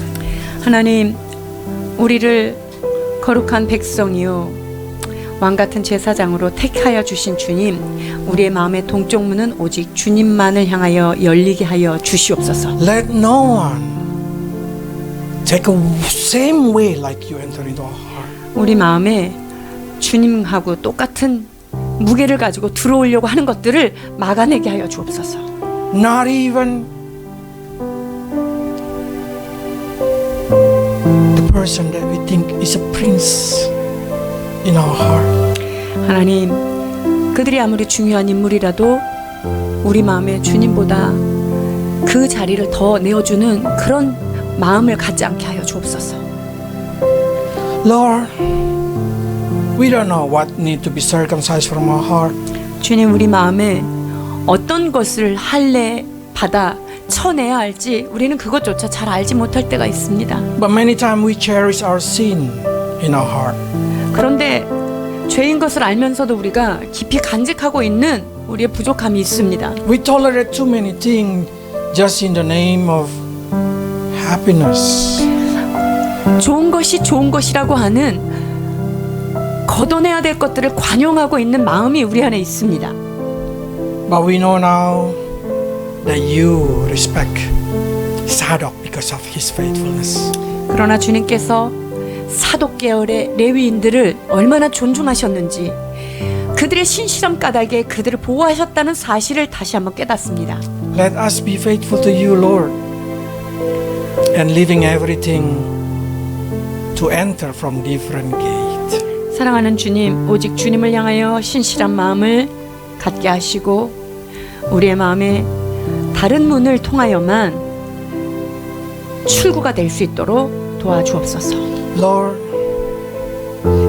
하나님, 우리를 거룩한 백성이요 왕 같은 제사장으로 택하여 주신 주님, 우리의 마음의 동쪽 문은 오직 주님만을 향하여 열리게 하여 주시옵소서. Let no one take a same way like you enter into our heart. 우리 마음에 주님하고 똑같은 무게를 가지고 들어오려고 하는 것들을 막아내게 하여 주옵소서. Not even the person that we think is a prince in our heart. 하나님, 그들이 아무리 중요한 인물이라도 우리 마음에 주님보다 그 자리를 더 내어주는 그런 마음을 갖지 않게 하여 주옵소서. Lord, we don't know what need to be circumcised from our heart. 주님, 우리 마음에 어떤 것을 할례 받아 쳐내야 할지 우리는 그것조차 잘 알지 못할 때가 있습니다. But many times we cherish our sin in our heart. 그런데 죄인 것을 알면서도 우리가 깊이 간직하고 있는 우리의 부족함이 있습니다. We tolerate too many things just in the name of happiness. 좋은 것이 좋은 것이라고 하는 걷어내야 될 것들을 관용하고 있는 마음이 우리 안에 있습니다. But we know now that you respect Zadok because of his faithfulness. 그러나 주님께서 사독 계열의 레위인들을 얼마나 존중하셨는지 그들의 신실함 까닭에 그들을 보호하셨다는 사실을 다시 한번 깨닫습니다. Let us be faithful to you, Lord, and leaving everything to enter from different gate. 사랑하는 주님, 오직 주님을 향하여 신실한 마음을 갖게 하시고 우리의 마음에 다른 문을 통하여만 출구가 될 수 있도록 도와주옵소서. Lord,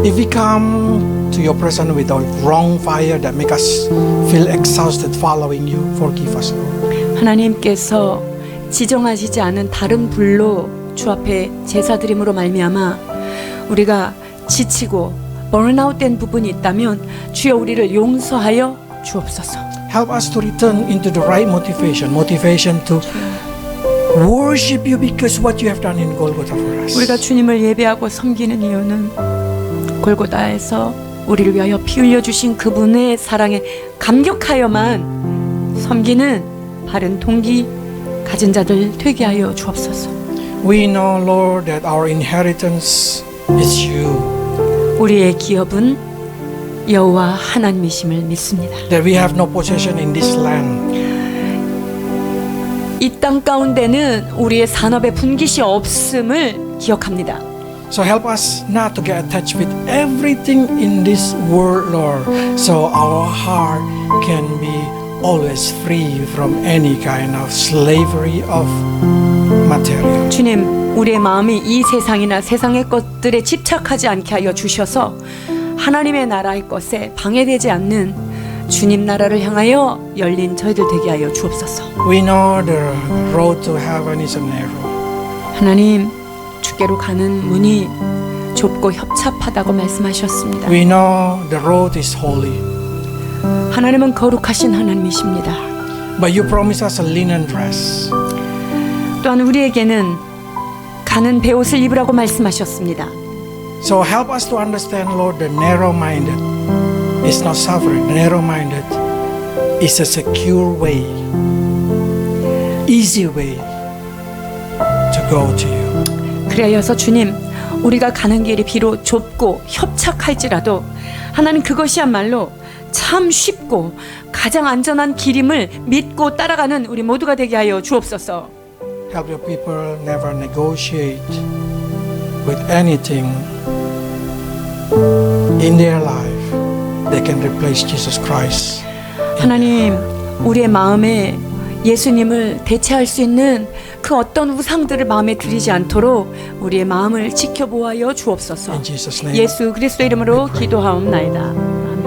if we come to your presence with a wrong fire that make us feel exhausted following you, forgive us, Lord. 하나님께서 지정하시지 않은 다른 불로 주 앞에 제사드림으로 말미암아 우리가 지치고 번아웃된 부분이 있다면 주여 우리를 용서하여 주옵소서. Help us to return into the right motivation to worship you because what you have done in Golgotha for us. 우리가 주님을 예배하고 섬기는 이유는 골고다에서 우리를 위하여 피 흘려 주신 그분의 사랑에 감격하여만 섬기는 바른 동기 가진 자들 되게 하여 주옵소서. We know, Lord, that our inheritance is you. 우리의 기업은 여호와 하나님이심을 믿습니다. That we have no possession in this land. 이 땅 가운데는 우리의 산업의 분깃이 없음을 기억합니다. So help us not to get attached with everything in this world, Lord. So our heart can be always free from any kind of slavery of material. 주님, 우리의 마음이 이 세상이나 세상의 것들에 집착하지 않게 하여 주셔서 하나님의 나라의 것에 방해되지 않는 주님 나라를 향하여 열린 저희들 되게 하여 주옵소서. We know the road to heaven is narrow. 하나님, 주께로 가는 문이 좁고 협착하다고 말씀하셨습니다. We know the road is holy. 하나님은 거룩하신 하나님이십니다. But you promise us a linen dress. 또한 우리에게는 가는 베옷을 입으라고 말씀하셨습니다. So help us to understand, Lord, the narrow-minded is not suffering. The narrow-minded is a secure way, easy way to go to you. 그래여서 주님, 우리가 가는 길이 비록 좁고 협착할지라도 하나님 그것이야말로 참 쉽고 가장 안전한 길임을 믿고 따라가는 우리 모두가 되게 하여 주옵소서. Help your people never negotiate with anything in their life that can replace Jesus Christ. 하나님, 우리의 마음에 예수님을 대체할 수 있는 그 어떤 우상들을 마음에 들이지 않도록 우리의 마음을 지켜보아여 주옵소서. In Jesus' name. 예수 그리스도 이름으로 기도하옵나이다. 아멘.